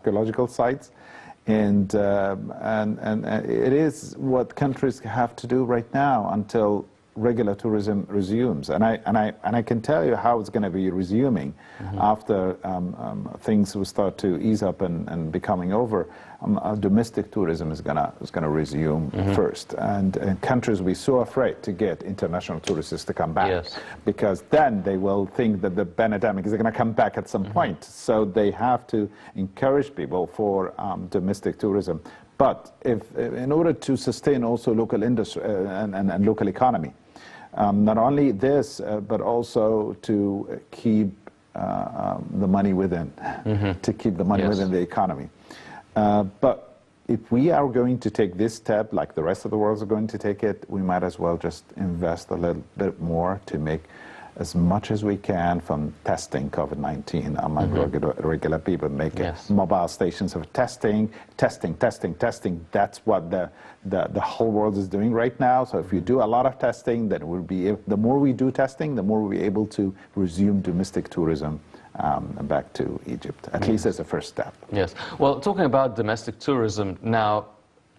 archaeological sites. And it is what countries have to do right now until regular tourism resumes. And I can tell you how it's going to be resuming after things will start to ease up and becoming over. Domestic tourism is going to resume first, and countries will be so afraid to get international tourists to come back, because then they will think that the pandemic is going to come back at some point. So they have to encourage people for domestic tourism. But in order to sustain also local industry and local economy, not only this, but also to keep the money within, to keep the money within the economy. But if we are going to take this step, like the rest of the world is going to take it, we might as well just invest a little bit more to make as much as we can from testing COVID-19 among regular people, make mobile stations of testing. That's what the whole world is doing right now. So if you do a lot of testing, then we'll be the more we do testing, the more we'll be able to resume domestic tourism back to Egypt, at least as a first step. Yes. Well, talking about domestic tourism now,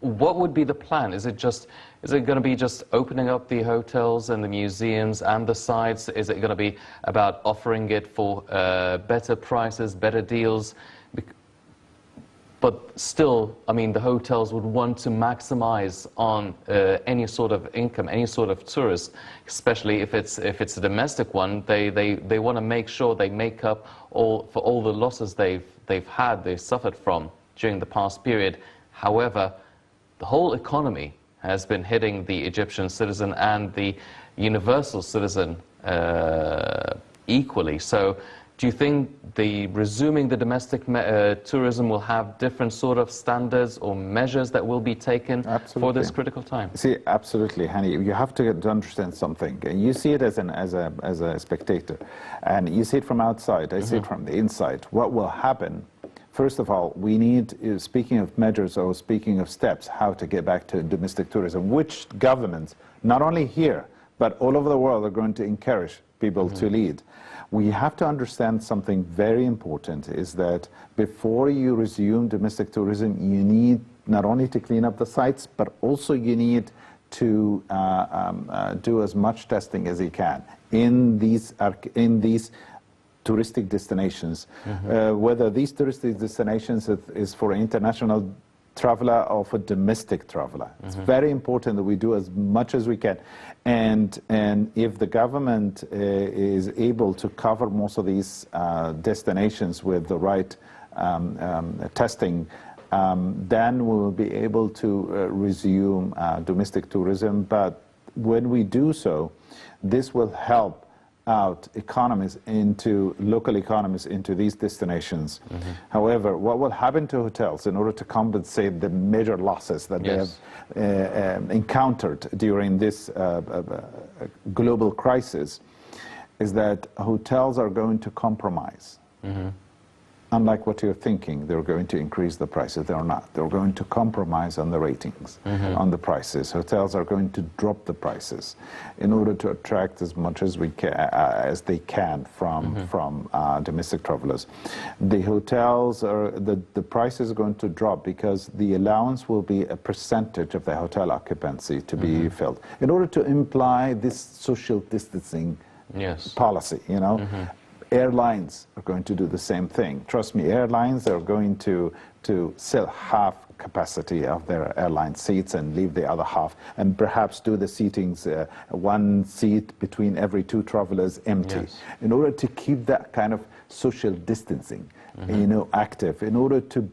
what would be the plan? Is it going to be just opening up the hotels and the museums and the sites? Is it going to be about offering it for better prices, better deals? But still, I mean, the hotels would want to maximize on any sort of income, any sort of tourist, especially if it's a domestic one. They want to make sure they make up for all the losses they've suffered from during the past period. However, the whole economy has been hitting the Egyptian citizen and the universal citizen equally. So do you think resuming the domestic tourism will have different sort of standards or measures that will be taken for this critical time? See, absolutely, Hani. You have to understand something. You see it as a spectator, and you see it from outside. I see it from the inside. What will happen? First of all, we need, speaking of measures or speaking of steps, how to get back to domestic tourism, which governments, not only here, but all over the world, are going to encourage people to lead. We have to understand something very important, is that before you resume domestic tourism, you need not only to clean up the sites, but also you need to do as much testing as you can in these touristic destinations, whether these touristic destinations is for international traveler or for domestic traveler. It's very important that we do as much as we can. And if the government is able to cover most of these destinations with the right testing, then we will be able to resume domestic tourism. But when we do so, this will help out local economies into these destinations. However, what will happen to hotels in order to compensate the major losses that they have encountered during this global crisis is that hotels are going to compromise. Unlike what you're thinking, they're going to increase the prices. They're not. They're going to compromise on the ratings, on the prices. Hotels are going to drop the prices in order to attract as much as they can from domestic travelers. The hotels the prices are going to drop because the allowance will be a percentage of the hotel occupancy to be filled in order to imply this social distancing policy. You know. Airlines are going to do the same thing. Trust me, airlines are going to sell half capacity of their airline seats and leave the other half, and perhaps do the seatings, one seat between every two travelers empty, in order to keep that kind of social distancing, active, in order to